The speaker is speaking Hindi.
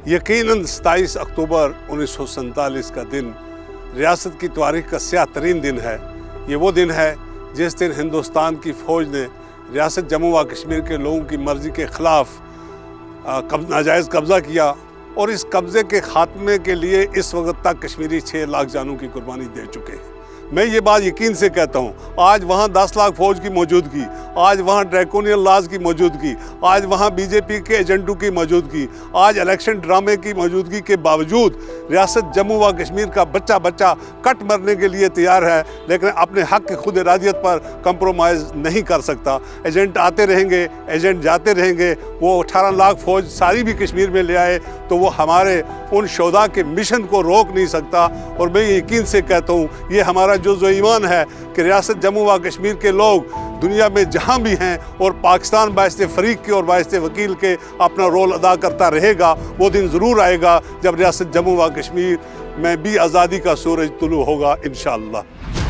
यकीनन 27 अक्टूबर 1947 का दिन रियासत की तारीख का स्याह तरीन दिन है। ये वो दिन है जिस दिन हिंदुस्तान की फ़ौज ने रियासत जम्मू व कश्मीर के लोगों की मर्ज़ी के ख़िलाफ़ नाजायज़ कब्ज़ा किया और इस कब्ज़े के ख़ात्मे के लिए इस वक्त तक कश्मीरी 6 लाख जानों की कुर्बानी दे चुके हैं। मैं ये बात यकीन से कहता हूँ, आज वहाँ 10 लाख फ़ौज की मौजूदगी, आज वहाँ ड्रैकोनियन लॉज की मौजूदगी, आज वहाँ बीजेपी के एजेंटों की मौजूदगी, आज इलेक्शन ड्रामे की मौजूदगी के बावजूद रियासत जम्मू व कश्मीर का बच्चा बच्चा कट मरने के लिए तैयार है, लेकिन अपने हक़ की खुद इरादियत पर कंप्रोमाइज़ नहीं कर सकता। एजेंट आते रहेंगे, एजेंट जाते रहेंगे। वो 18 लाख फ़ौज सारी भी कश्मीर में ले आए तो वो हमारे उन शोधा के मिशन को रोक नहीं सकता। और मैं यकीन से कहता हूँ, ये हमारा जुज़्व ईमान है कि रियासत जम्मू व कश्मीर के लोग दुनिया में जहाँ भी हैं और पाकिस्तान बाइस्ते फ़रीक के और बाइस्ते वकील के अपना रोल अदा करता रहेगा। वो दिन ज़रूर आएगा जब रियासत जम्मू व कश्मीर में भी आज़ादी का सूरज तुलू होगा इंशाअल्लाह।